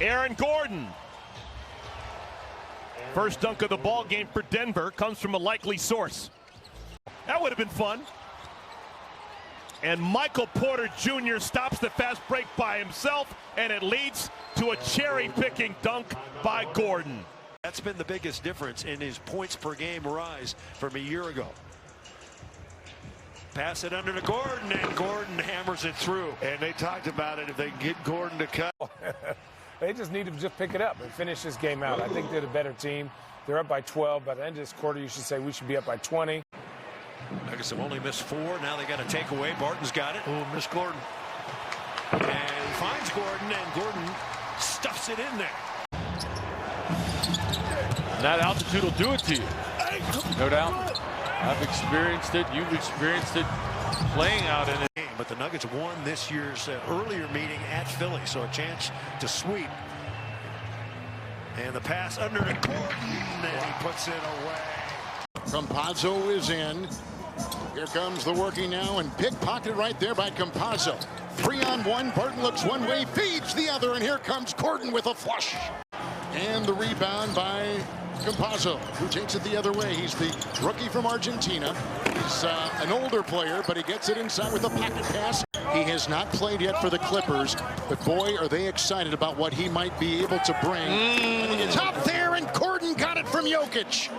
Aaron Gordon. First dunk of the ball game for Denver comes from a likely source. That would have been fun. And Michael Porter Jr. stops the fast break by himself, and it leads to a cherry-picking dunk by Gordon. That's been the biggest difference in his points per game rise from a year ago. Pass it under to Gordon, and Gordon hammers it through. And they talked about it, if they can get Gordon to cut. They just need to just pick it up and finish this game out. I think they're the better team. They're up by 12. By the end of this quarter, you should say we should be up by 20. Nuggets have only missed 4. Now they got a takeaway. Barton's got it. Oh, miss Gordon. And finds Gordon, and Gordon stuffs it in there. And that altitude will do it to you. No doubt. I've experienced it. You've experienced it playing out in it. But the Nuggets won this year's earlier meeting at Philly, so a chance to sweep. And the pass under to Gordon, and he puts it away. Campazzo is in. Here comes the working now, and pickpocketed right there by Campazzo. 3-on-1. Barton looks one way, feeds the other, and here comes Gordon with a flush. And the rebound by Campazzo, who takes it the other way. He's the rookie from Argentina. He's an older player, but he gets it inside with a pocket pass. He has not played yet for the Clippers, but boy, are they excited about what he might be able to bring. And it's up there, and Gordon got it from Jokic.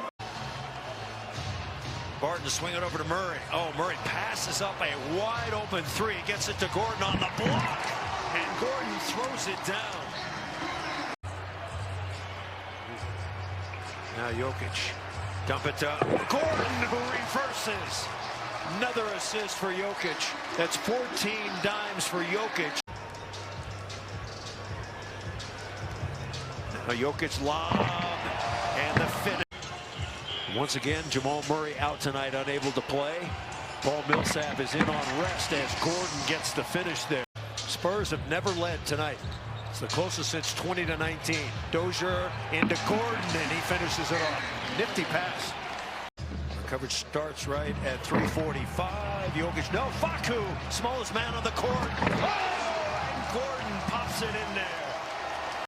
Barton to swing it over to Murray. Oh, Murray passes up a wide open 3. Gets it to Gordon on the block, and Gordon throws it down. Now Jokic. Dump it to Gordon, who reverses. Another assist for Jokic. That's 14 dimes for Jokic. Now Jokic lob, and the finish. Once again, Jamal Murray out tonight, unable to play. Paul Millsap is in on rest as Gordon gets the finish there. Spurs have never led tonight. It's the closest since 20-19. Dozier into Gordon, and he finishes it off. Nifty pass. Coverage starts right at 3:45. Jokic, no, Facu, smallest man on the court. Oh, and Gordon pops it in there.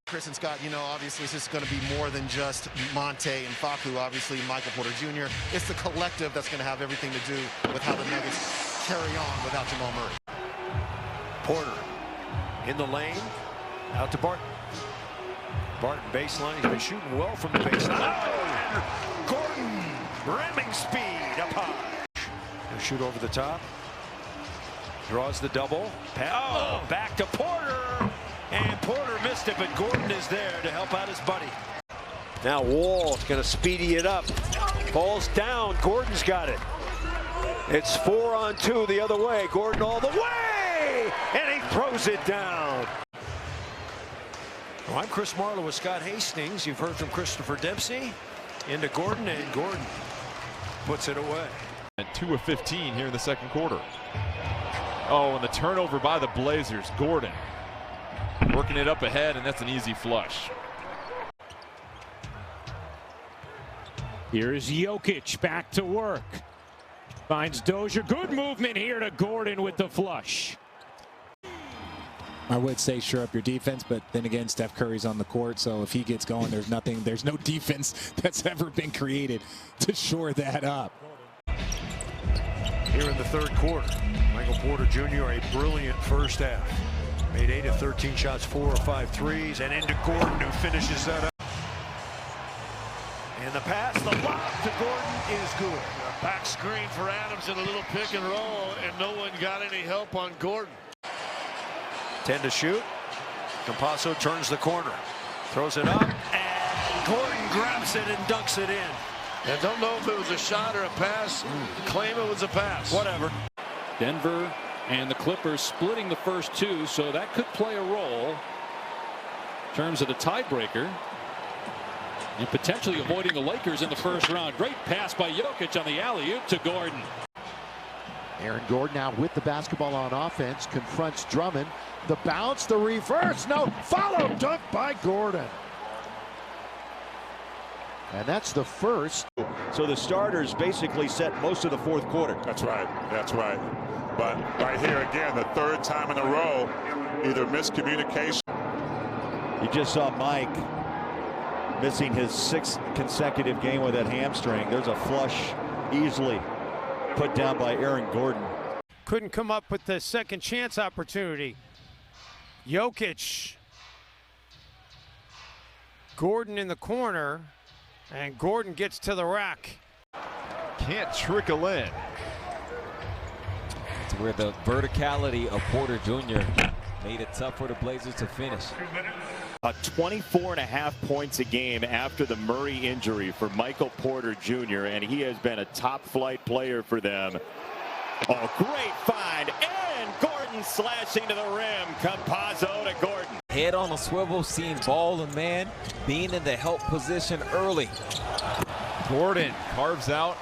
Chris and Scott, you know, obviously this is going to be more than just Monte and Facu, obviously Michael Porter Jr. It's the collective that's going to have everything to do with how the Nuggets carry on without Jamal Murray. Porter in the lane, out to Barton. Barton baseline, he's been shooting well from the baseline. Oh, and Gordon, ramming speed up high. He'll shoot over the top. Draws the double. Oh, back to Porter. And Porter missed it, but Gordon is there to help out his buddy. Now Wall's going to speedy it up. Ball's down. Gordon's got it. It's 4-on-2 the other way. Gordon all the way, and he throws it down. Well, I'm Chris Marlowe with Scott Hastings. You've heard from Christopher Dempsey. Into Gordon, and Gordon puts it away. At 2 of 15 here in the second quarter. Oh, and the turnover by the Blazers. Gordon working it up ahead, and that's an easy flush. Here's Jokic back to work. Finds Dozier. Good movement here to Gordon with the flush. I would say shore up your defense, but then again, Steph Curry's on the court, so if he gets going, there's no defense that's ever been created to shore that up. Here in the third quarter, Michael Porter Jr. a brilliant first half. Made 8 of 13 shots, 4 or 5 threes, and into Gordon, who finishes that up. And the pass, the lob to Gordon is good. Back screen for Adams in a little pick and roll, and no one got any help on Gordon. 10 to shoot. Campazzo turns the corner, throws it up, and Gordon grabs it and dunks it in. And don't know if it was a shot or a pass. Claim it was a pass. Whatever. Denver and the Clippers splitting the first 2, so that could play a role in terms of the tiebreaker and potentially avoiding the Lakers in the first round. Great pass by Jokic on the alley-oop to Gordon. Aaron Gordon now with the basketball on offense, confronts Drummond. The bounce, the reverse, no, follow dunk by Gordon. And that's the first. So the starters basically set most of the fourth quarter. That's right. That's right. But right here again, the third time in a row, either miscommunication. You just saw Mike missing his 6th consecutive game with that hamstring. There's a flush easily put down by Aaron Gordon. Couldn't come up with the second chance opportunity. Jokic. Gordon in the corner, and Gordon gets to the rack. Can't trickle in. It's where the verticality of Porter Jr. made it tough for the Blazers to finish. 24.5 points a game after the Murray injury for Michael Porter Jr., and he has been a top-flight player for them. Oh, great find, and Gordon slashing to the rim. Campazzo to Gordon. Head on a swivel, seeing ball and man, being in the help position early. Gordon carves out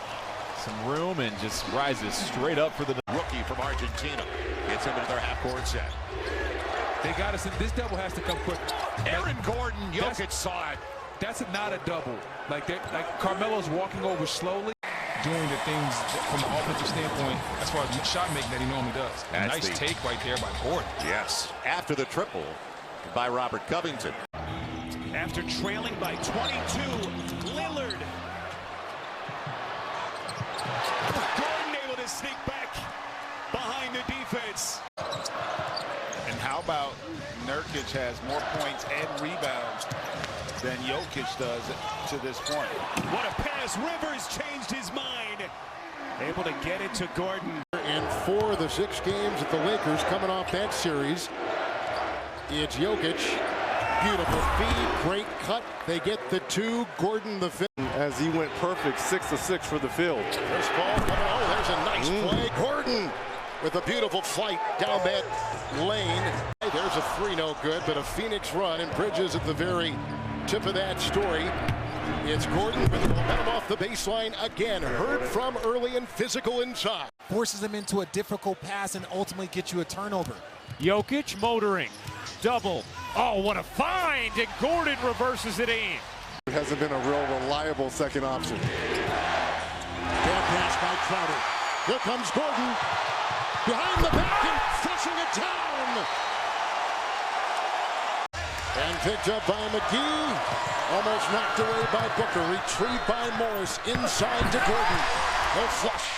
some room and just rises straight up for the rookie from Argentina. Gets him another half-court set. They got us. This double has to come quick. Aaron Gordon, Jokic saw it. That's not a double. Like Carmelo's walking over slowly, doing the things from an offensive standpoint as far as shot making that he normally does. Nice take right there by Gordon. Yes. After the triple by Robert Covington. After trailing by 22, Lillard. Gordon able to sneak back behind the defense. And how about Nurkic has more points and rebounds than Jokic does to this point. What a pass. Rivers changed his mind. Able to get it to Gordon. And 4 of the 6 games that the Lakers coming off that series, it's Jokic. Beautiful feed, great cut. They get the 2. Gordon the 5th. As he went perfect, 6 of 6 for the field. This ball coming. Oh, there's a nice play. Gordon with a beautiful flight down that lane. There's a 3, no good, but a Phoenix run, and Bridges at the very tip of that story. It's Gordon with the momentum off the baseline again. Heard from early and physical inside. Forces him into a difficult pass and ultimately gets you a turnover. Jokic motoring. Double. Oh, what a find! And Gordon reverses it in. It hasn't been a real reliable second option. Bad pass by Crowder. Here comes Gordon. Behind the back and flushing it down. And picked up by McGee. Almost knocked away by Booker. Retrieved by Morris. Inside to Gordon. No flush.